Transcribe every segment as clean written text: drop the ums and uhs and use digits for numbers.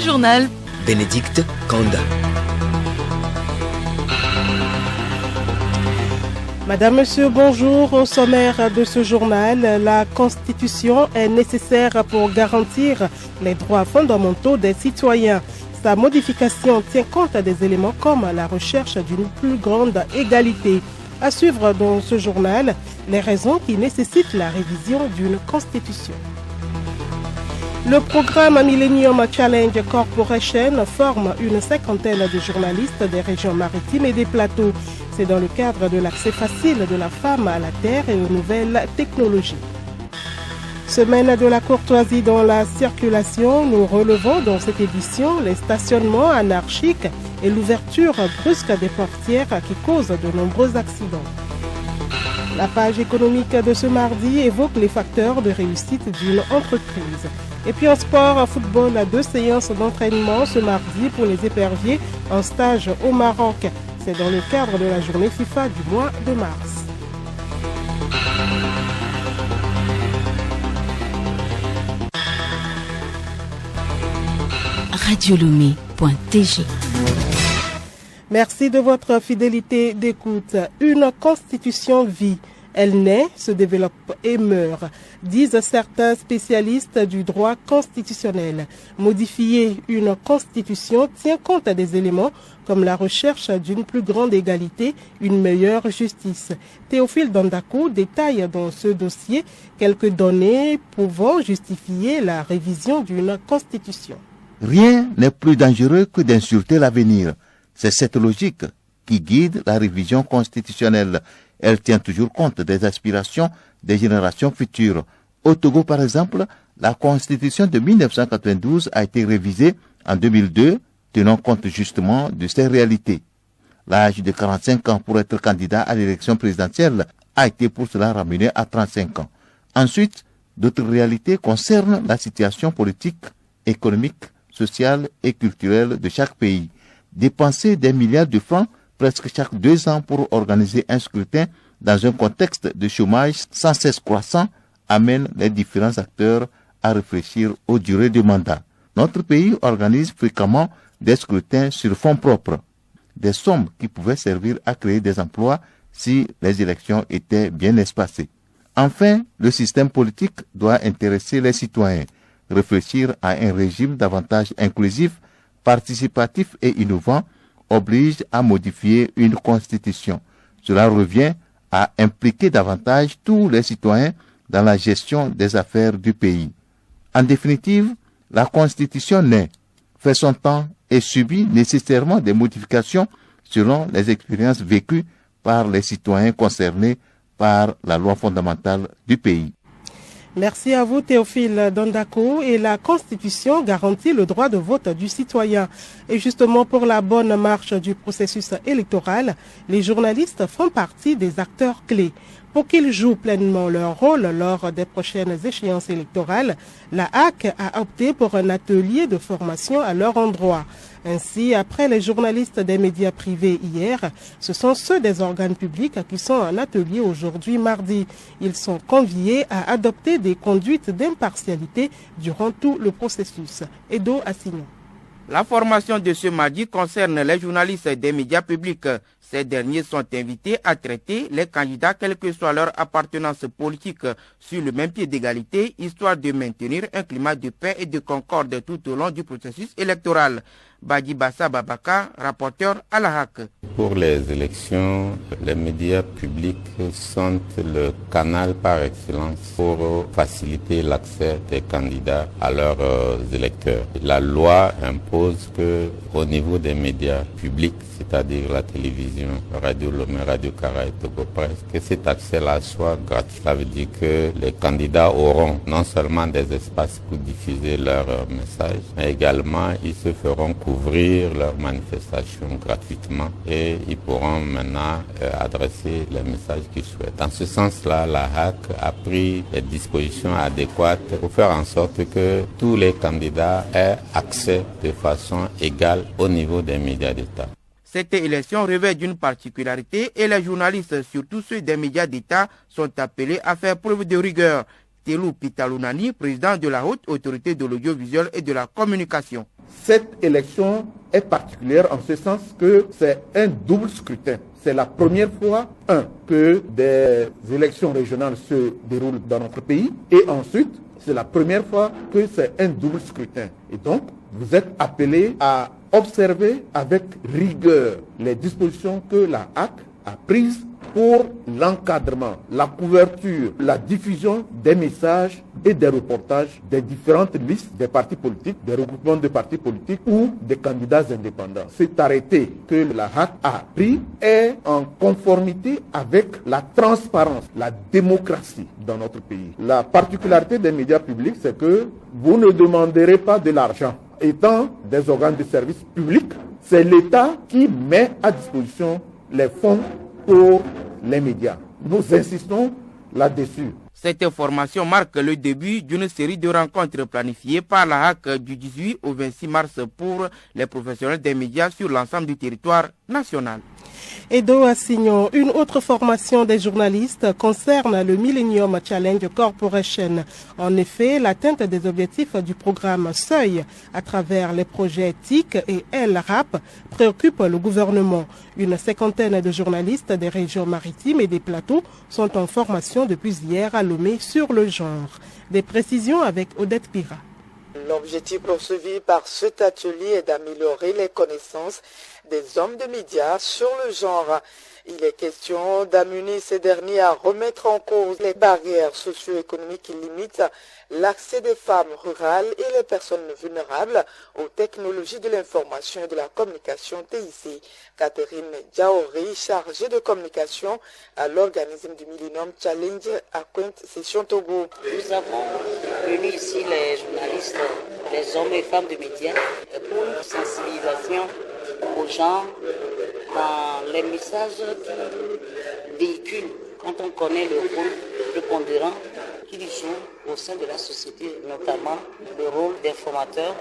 journal. Bénédicte Kanda. Madame, Monsieur, bonjour. Au sommaire de ce journal, la Constitution est nécessaire pour garantir les droits fondamentaux des citoyens. Sa modification tient compte des éléments comme la recherche d'une plus grande égalité. À suivre dans ce journal, les raisons qui nécessitent la révision d'une Constitution. Le programme Millennium Challenge Corporation forme une cinquantaine de journalistes des régions maritimes et des plateaux. C'est dans le cadre de l'accès facile de la femme à la terre et aux nouvelles technologies. Semaine de la courtoisie dans la circulation, nous relevons dans cette édition les stationnements anarchiques et l'ouverture brusque des portières qui causent de nombreux accidents. La page économique de ce mardi évoque les facteurs de réussite d'une entreprise. Et puis en sport, football, 2 séances d'entraînement ce mardi pour les éperviers en stage au Maroc. C'est dans le cadre de la journée FIFA du mois de mars. Radiolomé.tg. Merci de votre fidélité d'écoute. Une constitution vit. Elle naît, se développe et meurt, disent certains spécialistes du droit constitutionnel. Modifier une constitution tient compte des éléments comme la recherche d'une plus grande égalité, une meilleure justice. Théophile Dandako détaille dans ce dossier quelques données pouvant justifier la révision d'une constitution. Rien n'est plus dangereux que d'insulter l'avenir. C'est cette logique qui guide la révision constitutionnelle. Elle tient toujours compte des aspirations des générations futures. Au Togo, par exemple, la Constitution de 1992 a été révisée en 2002, tenant compte justement de ces réalités. L'âge de 45 ans pour être candidat à l'élection présidentielle a été pour cela ramené à 35 ans. Ensuite, d'autres réalités concernent la situation politique, économique, sociale et culturelle de chaque pays. Dépenser des milliards de francs presque chaque 2 ans pour organiser un scrutin dans un contexte de chômage sans cesse croissant amène les différents acteurs à réfléchir aux durées du mandat. Notre pays organise fréquemment des scrutins sur fonds propres, des sommes qui pouvaient servir à créer des emplois si les élections étaient bien espacées. Enfin, le système politique doit intéresser les citoyens, réfléchir à un régime davantage inclusif, participatif et innovant oblige à modifier une constitution. Cela revient à impliquer davantage tous les citoyens dans la gestion des affaires du pays. En définitive, la constitution naît, fait son temps et subit nécessairement des modifications selon les expériences vécues par les citoyens concernés par la loi fondamentale du pays. Merci à vous Théophile Dandako. Et la Constitution garantit le droit de vote du citoyen. Et justement pour la bonne marche du processus électoral, les journalistes font partie des acteurs clés. Pour qu'ils jouent pleinement leur rôle lors des prochaines échéances électorales, la HAC a opté pour un atelier de formation à leur endroit. Ainsi, après les journalistes des médias privés hier, ce sont ceux des organes publics qui sont en atelier aujourd'hui mardi. Ils sont conviés à adopter des conduites d'impartialité durant tout le processus. Edo Assignon. La formation de ce mardi concerne les journalistes des médias publics. Ces derniers sont invités à traiter les candidats, quelle que soit leur appartenance politique, sur le même pied d'égalité, histoire de maintenir un climat de paix et de concorde tout au long du processus électoral. Badi Bassa Babaka, rapporteur à la HAC. Pour les élections, les médias publics sont le canal par excellence pour faciliter l'accès des candidats à leurs électeurs. La loi impose que, au niveau des médias publics, c'est-à-dire la télévision, Radio Lomé, Radio Kara et Togo Presse, que cet accès-là soit gratuit. Ça veut dire que les candidats auront non seulement des espaces pour diffuser leurs messages, mais également ils se feront couvrir leurs manifestations gratuitement et ils pourront maintenant adresser les messages qu'ils souhaitent. Dans ce sens-là, la HAC a pris les dispositions adéquates pour faire en sorte que tous les candidats aient accès de façon égale au niveau des médias d'État. Cette élection revêt d'une particularité et les journalistes, surtout ceux des médias d'État, sont appelés à faire preuve de rigueur. Telou Pitalounani, président de la Haute Autorité de l'Audiovisuel et de la Communication. Cette élection est particulière en ce sens que c'est un double scrutin. C'est la première fois, que des élections régionales se déroulent dans notre pays, et ensuite, c'est la première fois que c'est un double scrutin. Et donc, vous êtes appelés à observer avec rigueur les dispositions que la HAC a prises pour l'encadrement, la couverture, la diffusion des messages et des reportages des différentes listes des partis politiques, des regroupements de partis politiques ou des candidats indépendants. Cet arrêté que la HAC a pris est en conformité avec la transparence, la démocratie dans notre pays. La particularité des médias publics, c'est que vous ne demanderez pas de l'argent. Étant des organes de service public, c'est l'État qui met à disposition les fonds pour les médias. Nous insistons là-dessus. Cette formation marque le début d'une série de rencontres planifiées par la HAC du 18 au 26 mars pour les professionnels des médias sur l'ensemble du territoire national. Edo Assignon, une autre formation des journalistes concerne le Millennium Challenge Corporation. En effet, l'atteinte des objectifs du programme Seuil à travers les projets TIC et LRAP préoccupe le gouvernement. Une cinquantaine de journalistes des régions maritimes et des plateaux sont en formation depuis hier à Lomé sur le genre. Des précisions avec Odette Pira. L'objectif poursuivi par cet atelier est d'améliorer les connaissances des hommes de médias sur le genre. Il est question d'amener ces derniers à remettre en cause les barrières socio-économiques qui limitent l'accès des femmes rurales et les personnes vulnérables aux technologies de l'information et de la communication TIC. Catherine Diaoré, chargée de communication à l'organisme du Millennium Challenge à Pointe-Session Togo. Nous avons réuni ici les journalistes, les hommes et femmes de médias pour une sensibilisation aux gens dans les messages qu'ils véhiculent quand on connaît le rôle prépondérant qu'ils jouent au sein de la société, notamment le rôle d'informateur,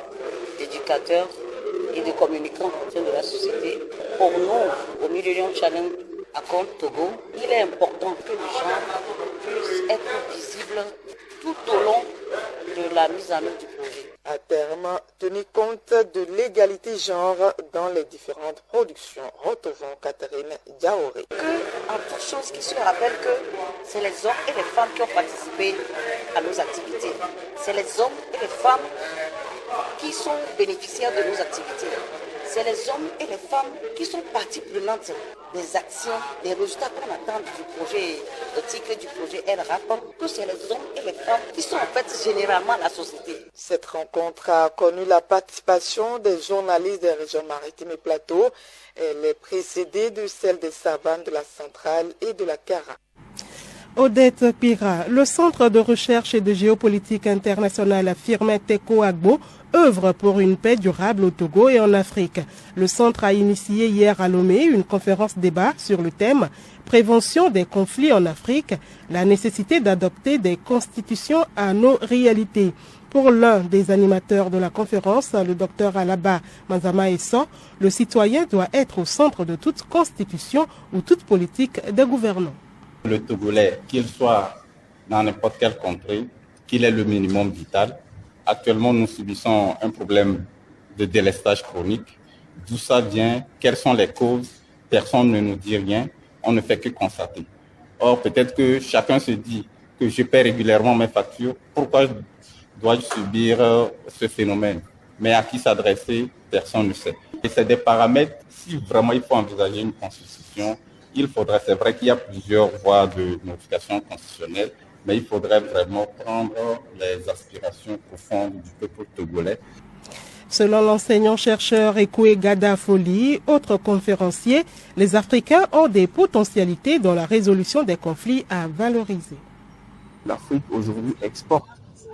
d'éducateur et de communicant au sein de la société. Pour nous, au Millennium Challenge à Togo, il est important que les gens puissent être visibles tout au long de la mise en œuvre du projet. À terme, tenir compte de l'égalité genre dans les différentes productions. Retrouvons Catherine Diaoré. En toute chose qui se rappelle que c'est les hommes et les femmes qui ont participé à nos activités. C'est les hommes et les femmes qui sont bénéficiaires de nos activités. C'est les hommes et les femmes qui sont partie prenante des actions, des résultats qu'on attend du projet TIC, du projet LRAP, que c'est les hommes et les femmes qui sont en fait généralement la société. Cette rencontre a connu la participation des journalistes des régions maritimes et plateaux. Elle est précédée de celle des savanes de la Centrale et de la Cara. Odette Pira, le Centre de recherche et de géopolitique internationale Firmet Teko Agbo œuvre pour une paix durable au Togo et en Afrique. Le centre a initié hier à Lomé une conférence débat sur le thème « Prévention des conflits en Afrique, la nécessité d'adopter des constitutions à nos réalités ». Pour l'un des animateurs de la conférence, le docteur Alaba Manzama Esso, le citoyen doit être au centre de toute constitution ou toute politique de gouvernement. Le Togolais, qu'il soit dans n'importe quelle contrée, qu'il ait le minimum vital. Actuellement, nous subissons un problème de délestage chronique. D'où ça vient? Quelles sont les causes? Personne ne nous dit rien. On ne fait que constater. Or, peut-être que chacun se dit que je paie régulièrement mes factures. Pourquoi dois-je subir ce phénomène? Mais à qui s'adresser? Personne ne sait. Et c'est des paramètres, si vraiment il faut envisager une constitution, il faudrait, c'est vrai qu'il y a plusieurs voies de modification constitutionnelle, mais il faudrait vraiment prendre les aspirations profondes du peuple togolais. Selon l'enseignant-chercheur Ekoué Gada Foli, autre conférencier, les Africains ont des potentialités dans la résolution des conflits à valoriser. L'Afrique aujourd'hui exporte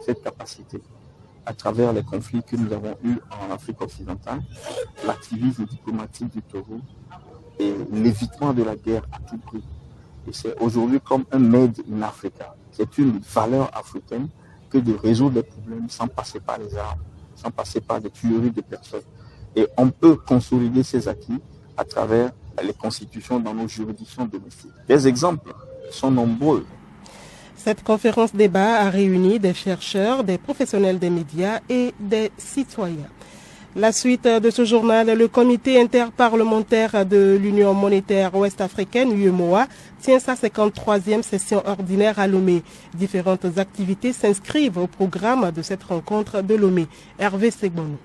cette capacité à travers les conflits que nous avons eus en Afrique occidentale, l'activisme diplomatique du Togo et l'évitement de la guerre à tout prix. Et c'est aujourd'hui comme un made in Africa. C'est une valeur africaine que de résoudre les problèmes sans passer par les armes, sans passer par des tueries de personnes. Et on peut consolider ces acquis à travers les constitutions dans nos juridictions domestiques. Les exemples sont nombreux. Cette conférence débat a réuni des chercheurs, des professionnels des médias et des citoyens. La suite de ce journal, le comité interparlementaire de l'Union monétaire ouest-africaine, UEMOA, tient sa 53e session ordinaire à Lomé. Différentes activités s'inscrivent au programme de cette rencontre de Lomé. Hervé Segbonou.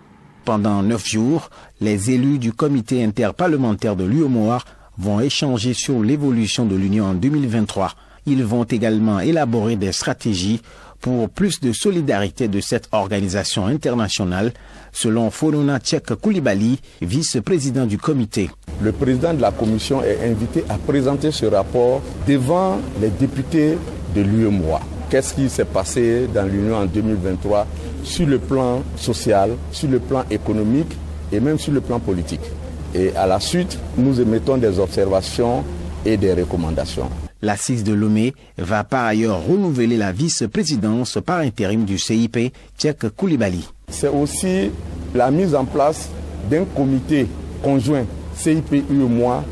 Pendant 9 jours, les élus du comité interparlementaire de l'UEMOA vont échanger sur l'évolution de l'Union en 2023. Ils vont également élaborer des stratégies pour plus de solidarité de cette organisation internationale, selon Fonona Tchek Koulibaly, vice-président du comité. Le président de la commission est invité à présenter ce rapport devant les députés de l'UEMOA. Qu'est-ce qui s'est passé dans l'Union en 2023 sur le plan social, sur le plan économique et même sur le plan politique. Et à la suite, nous émettons des observations et des recommandations. L'assise de Lomé va par ailleurs renouveler la vice-présidence par intérim du CIP, Tchek Koulibaly. C'est aussi la mise en place d'un comité conjoint CIP-UEMOA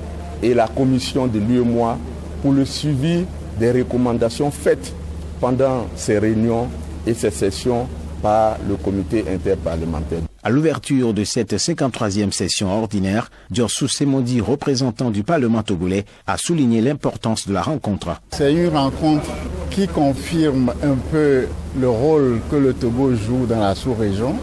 et la commission de l'UEMOA pour le suivi des recommandations faites pendant ces réunions et ces sessions par le comité interparlementaire. À l'ouverture de cette 53e session ordinaire, Diossou Semodi, représentant du Parlement togolais, a souligné l'importance de la rencontre. C'est une rencontre qui confirme un peu le rôle que le Togo joue dans la sous-région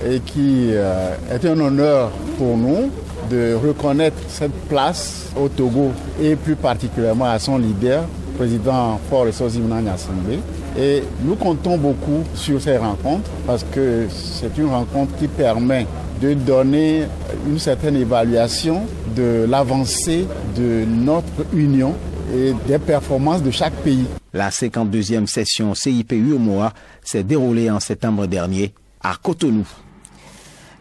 et qui est un honneur pour nous de reconnaître cette place au Togo et plus particulièrement à son leader, président Faure Sozimana Nyassembe. Et nous comptons beaucoup sur ces rencontres parce que c'est une rencontre qui permet de donner une certaine évaluation de l'avancée de notre union et des performances de chaque pays. La 52e session CIP-UEMOA s'est déroulée en septembre dernier à Cotonou.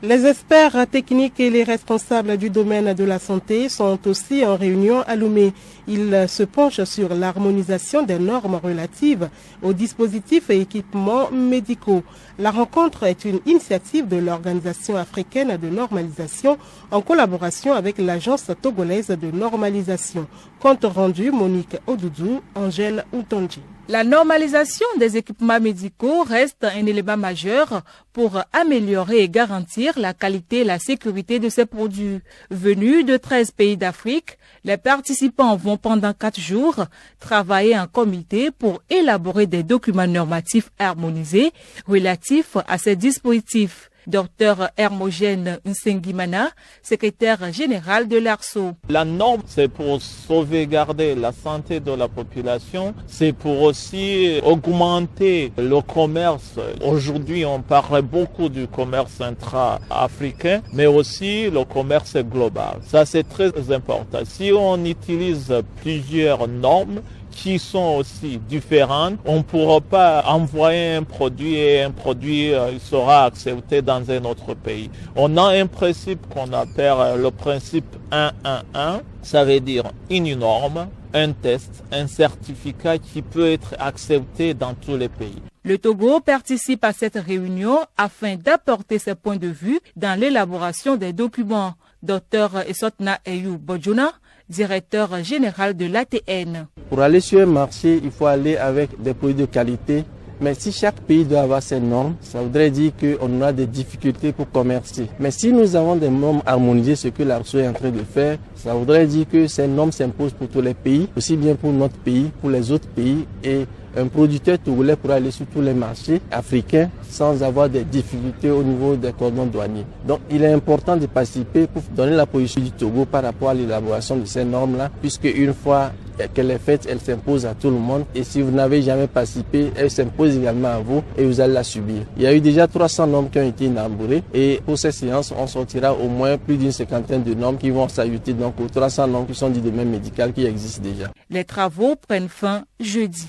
Les experts techniques et les responsables du domaine de la santé sont aussi en réunion à Lomé. Ils se penchent sur l'harmonisation des normes relatives aux dispositifs et équipements médicaux. La rencontre est une initiative de l'Organisation africaine de normalisation en collaboration avec l'Agence togolaise de normalisation. Compte rendu, Monique Odoudou, Angèle Outonji. La normalisation des équipements médicaux reste un élément majeur pour améliorer et garantir la qualité et la sécurité de ces produits. Venus de 13 pays d'Afrique, les participants vont pendant 4 jours travailler en comité pour élaborer des documents normatifs harmonisés relatifs à ces dispositifs. Dr Hermogène Nsengimana, secrétaire général de l'ARSO. La norme, c'est pour sauvegarder la santé de la population, c'est pour aussi augmenter le commerce. Aujourd'hui, on parle beaucoup du commerce intra-africain, mais aussi le commerce global. Ça, c'est très important. Si on utilise plusieurs normes, qui sont aussi différentes. On ne pourra pas envoyer un produit et un produit sera accepté dans un autre pays. On a un principe qu'on appelle le principe 1-1-1. Ça veut dire une norme, un test, un certificat qui peut être accepté dans tous les pays. Le Togo participe à cette réunion afin d'apporter ses points de vue dans l'élaboration des documents. Dr Esotna Eyou Bodjouna, directeur général de l'ATN. Pour aller sur un marché, il faut aller avec des produits de qualité. Mais si chaque pays doit avoir ses normes, ça voudrait dire qu'on aura des difficultés pour commercer. Mais si nous avons des normes harmonisées, ce que l'ARSO est en train de faire, ça voudrait dire que ces normes s'imposent pour tous les pays, aussi bien pour notre pays, pour les autres pays. Et un producteur togolais pourra aller sur tous les marchés africains sans avoir des difficultés au niveau des cordons douaniers. Donc il est important de participer pour donner la position du Togo par rapport à l'élaboration de ces normes-là, puisque une fois qu'elle est faite, elle s'impose à tout le monde. Et si vous n'avez jamais participé, elle s'impose également à vous et vous allez la subir. Il y a eu déjà 300 normes qui ont été élaborées et pour ces séances, on sortira au moins plus d'une cinquantaine de normes qui vont s'ajouter donc aux 300 normes qui sont du domaine médical qui existent déjà. Les travaux prennent fin jeudi.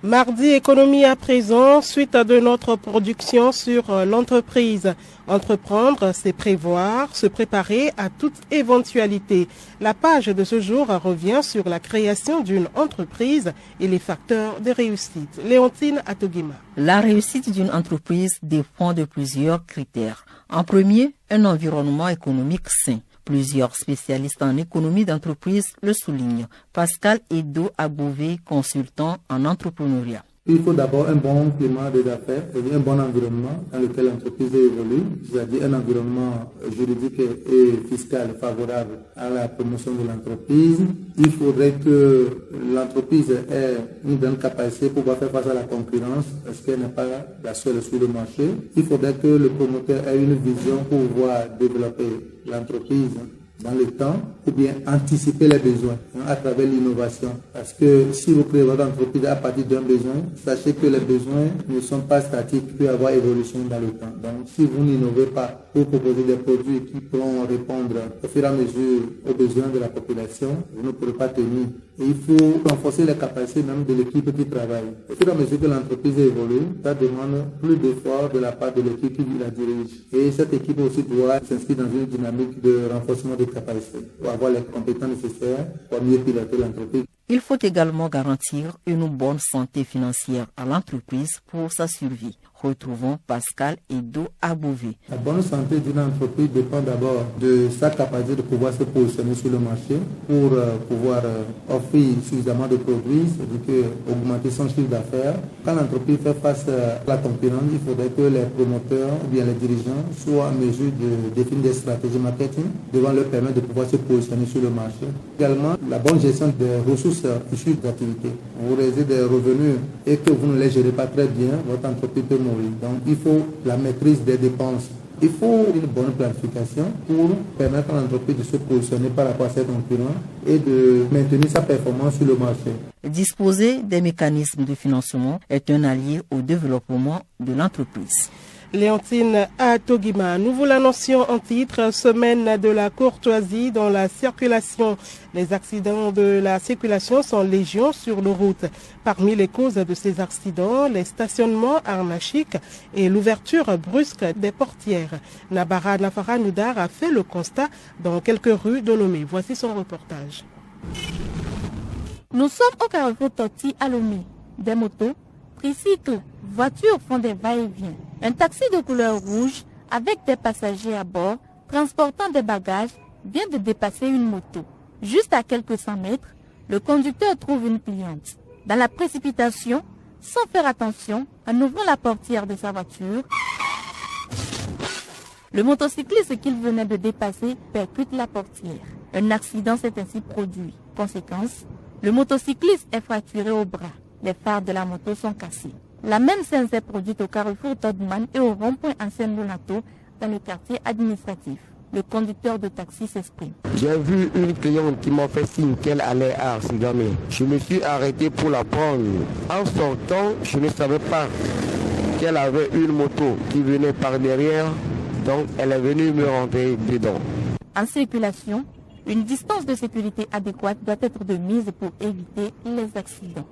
Mardi, économie à présent, suite de notre production sur l'entreprise. Entreprendre, c'est prévoir, se préparer à toute éventualité. La page de ce jour revient sur la création d'une entreprise et les facteurs de réussite. Léontine Atogima. La réussite d'une entreprise dépend de plusieurs critères. En premier, un environnement économique sain. Plusieurs spécialistes en économie d'entreprise le soulignent. Pascal Edo Abouvé, consultant en entrepreneuriat. Il faut d'abord un bon climat des affaires, un bon environnement dans lequel l'entreprise évolue, c'est-à-dire un environnement juridique et fiscal favorable à la promotion de l'entreprise. Il faudrait que l'entreprise ait une grande capacité pour pouvoir faire face à la concurrence parce qu'elle n'est pas la seule sur le marché. Il faudrait que le promoteur ait une vision pour pouvoir développer l'entreprise dans le temps, ou bien anticiper les besoins à travers l'innovation. Parce que si vous créez votre entreprise à partir d'un besoin, sachez que les besoins ne sont pas statiques, il peut y avoir évolution dans le temps. Donc si vous n'innovez pas pour proposer des produits qui pourront répondre au fur et à mesure aux besoins de la population, vous ne pourrez pas tenir. Et il faut renforcer les capacités même de l'équipe qui travaille. Au fur et à mesure que l'entreprise évolue, ça demande plus d'efforts de la part de l'équipe qui la dirige. Et cette équipe aussi doit s'inscrire dans une dynamique de renforcement des capacités pour avoir les compétences nécessaires pour mieux piloter l'entreprise. Il faut également garantir une bonne santé financière à l'entreprise pour sa survie. Retrouvons Pascal Edo Abouvé. La bonne santé d'une entreprise dépend d'abord de sa capacité de pouvoir se positionner sur le marché pour pouvoir offrir suffisamment de produits, c'est-à-dire augmenter son chiffre d'affaires. Quand l'entreprise fait face à la concurrence, il faudrait que les promoteurs ou bien les dirigeants soient en mesure de définir des stratégies marketing devant leur permettre de pouvoir se positionner sur le marché. Également, la bonne gestion des ressources issues d'activité. Vous réalisez des revenus et que vous ne les gérez pas très bien, votre entreprise peut mourir. Donc il faut la maîtrise des dépenses. Il faut une bonne planification pour permettre à l'entreprise de se positionner par rapport à ses concurrents et de maintenir sa performance sur le marché. Disposer des mécanismes de financement est un allié au développement de l'entreprise. Léontine Atogima, nous vous l'annoncions en titre, semaine de la courtoisie dans la circulation. Les accidents de la circulation sont légion sur nos routes. Parmi les causes de ces accidents, les stationnements anarchiques et l'ouverture brusque des portières. Nabara Nafara Noudar a fait le constat dans quelques rues de Lomé. Voici son reportage. Nous sommes au carrefour Toti à Lomé. Des motos, tricycles, voitures font des va-et-vient. Un taxi de couleur rouge avec des passagers à bord transportant des bagages vient de dépasser une moto. Juste à quelques 100 mètres, le conducteur trouve une cliente. Dans la précipitation, sans faire attention, en ouvrant la portière de sa voiture, le motocycliste qu'il venait de dépasser percute la portière. Un accident s'est ainsi produit. Conséquence, le motocycliste est fracturé au bras. Les phares de la moto sont cassés. La même scène s'est produite au carrefour Todman et au rond-point Ancienne Lonato dans le quartier administratif. Le conducteur de taxi s'exprime. J'ai vu une cliente qui m'a fait signe qu'elle allait à Arsigame. Je me suis arrêté pour la prendre. En sortant, je ne savais pas qu'elle avait une moto qui venait par derrière, donc elle est venue me rentrer dedans. En circulation, une distance de sécurité adéquate doit être de mise pour éviter les accidents.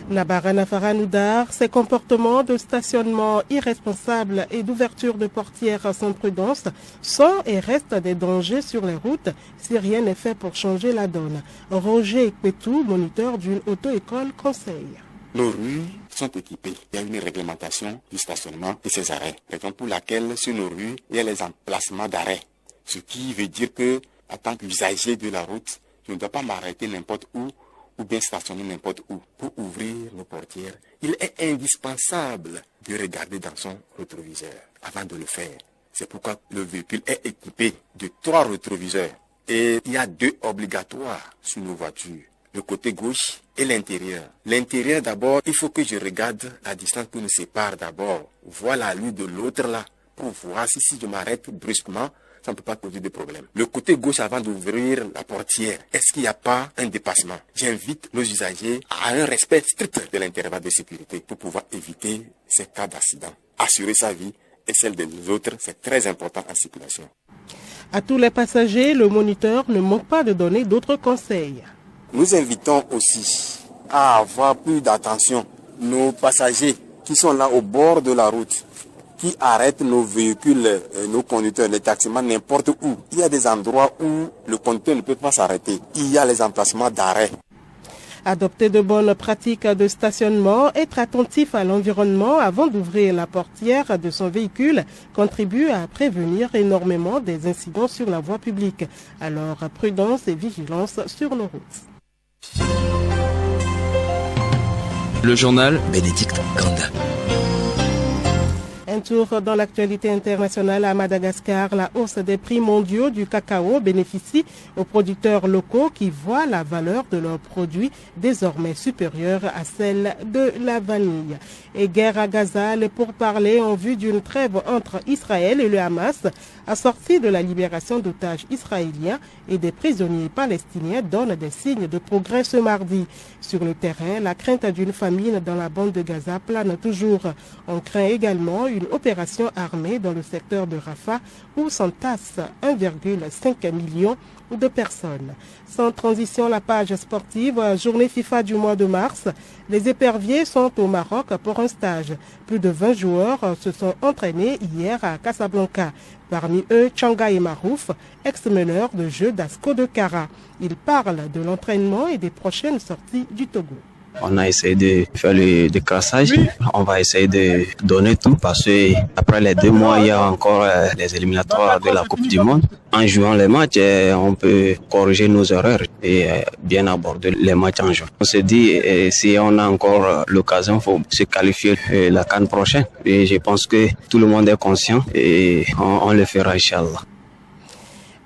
Nabara Nafara Noudar, ces comportements de stationnement irresponsables et d'ouverture de portières sans prudence sont et restent des dangers sur les routes si rien n'est fait pour changer la donne. Roger Kpetou, moniteur d'une auto-école, conseille. Nos rues sont équipées. Il y a une réglementation du stationnement et ses arrêts. Raison pour laquelle sur nos rues, il y a les emplacements d'arrêt. Ce qui veut dire que, en tant qu'usager de la route, je ne dois pas m'arrêter n'importe où ou bien stationner n'importe où. Pour ouvrir nos portières, il est indispensable de regarder dans son rétroviseur avant de le faire. C'est pourquoi le véhicule est équipé de 3 rétroviseurs. Et il y a 2 obligatoires sur nos voitures. Le côté gauche et l'intérieur. L'intérieur d'abord, il faut que je regarde la distance qui nous sépare d'abord. Voilà l'une de l'autre là, pour voir si je m'arrête brusquement, ça ne peut pas poser de problème. Le côté gauche avant d'ouvrir la portière, est-ce qu'il n'y a pas un dépassement? J'invite nos usagers à un respect strict de l'intervalle de sécurité pour pouvoir éviter ces cas d'accident. Assurer sa vie et celle des autres, c'est très important en circulation. À tous les passagers, le moniteur ne manque pas de donner d'autres conseils. Nous invitons aussi à avoir plus d'attention. Nos passagers qui sont là au bord de la route, qui arrêtent nos véhicules, nos conducteurs, les taximans, n'importe où. Il y a des endroits où le conducteur ne peut pas s'arrêter. Il y a les emplacements d'arrêt. Adopter de bonnes pratiques de stationnement, être attentif à l'environnement avant d'ouvrir la portière de son véhicule contribue à prévenir énormément des incidents sur la voie publique. Alors, prudence et vigilance sur nos routes. Le journal Bénédicte Kanda. Un tour dans l'actualité internationale à Madagascar. La hausse des prix mondiaux du cacao bénéficie aux producteurs locaux qui voient la valeur de leurs produits désormais supérieure à celle de la vanille. Et guerre à Gaza, les pourparlers en vue d'une trêve entre Israël et le Hamas, assortie de la libération d'otages israéliens et des prisonniers palestiniens, donnent des signes de progrès ce mardi. Sur le terrain, la crainte d'une famine dans la bande de Gaza plane toujours. On craint également une opération armée dans le secteur de Rafah où s'entassent 1,5 million de personnes. Sans transition, la page sportive, journée FIFA du mois de mars. Les éperviers sont au Maroc pour un stage. Plus de 20 joueurs se sont entraînés hier à Casablanca. Parmi eux, Tchanga Marouf, ex-meneur de jeu d'Asco de Kara. Il parle de l'entraînement et des prochaines sorties du Togo. On a essayé de faire le décrassage. On va essayer de donner tout parce que après les 2 mois, il y a encore les éliminatoires de la Coupe du Monde. En jouant les matchs, on peut corriger nos erreurs et bien aborder les matchs en jeu. On se dit, si on a encore l'occasion, il faut se qualifier la CAN prochaine. Et je pense que tout le monde est conscient et on le fera, Inch'Allah.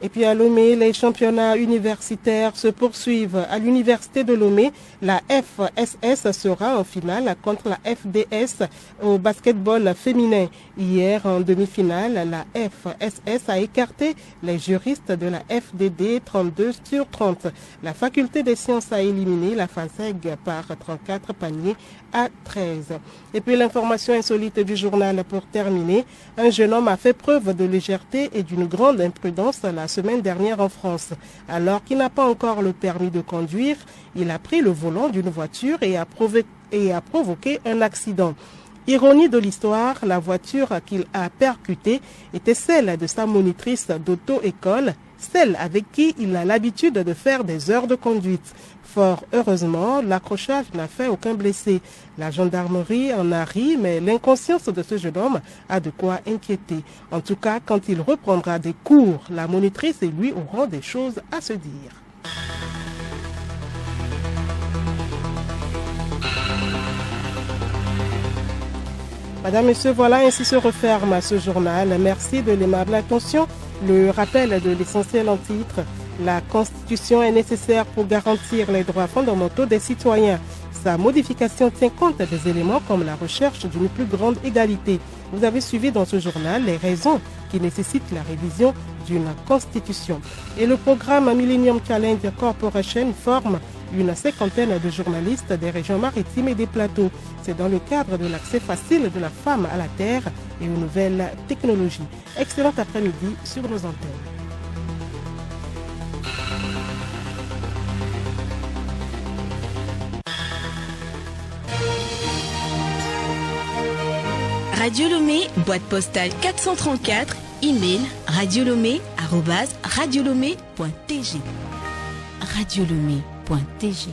Et puis à Lomé, les championnats universitaires se poursuivent. À l'université de Lomé, la FSS sera en finale contre la FDS au basketball féminin. Hier, en demi-finale, la FSS a écarté les juristes de la FDD 32/30. La faculté des sciences a éliminé la FASEG par 34 paniers à 13. Et puis l'information insolite du journal pour terminer. Un jeune homme a fait preuve de légèreté et d'une grande imprudence la semaine dernière en France. Alors qu'il n'a pas encore le permis de conduire, il a pris le volant d'une voiture et a provoqué un accident. Ironie de l'histoire, la voiture qu'il a percutée était celle de sa monitrice d'auto-école, celle avec qui il a l'habitude de faire des heures de conduite. Fort heureusement, l'accrochage n'a fait aucun blessé. La gendarmerie en a ri, mais l'inconscience de ce jeune homme a de quoi inquiéter. En tout cas, quand il reprendra des cours, la monitrice et lui auront des choses à se dire. Madame, Messieurs, voilà, ainsi se referme ce journal. Merci de l'aimable attention. Le rappel de l'essentiel en titre. La Constitution est nécessaire pour garantir les droits fondamentaux des citoyens. Sa modification tient compte des éléments comme la recherche d'une plus grande égalité. Vous avez suivi dans ce journal les raisons qui nécessitent la révision d'une Constitution. Et le programme Millennium Challenge Corporation forme une 50aine de journalistes des régions maritimes et des plateaux. C'est dans le cadre de l'accès facile de la femme à la terre et aux nouvelles technologies. Excellent après-midi sur nos antennes. Radio Lomé, boîte postale 434, email radiolomé@radiolomé.tg. radiolomé.tg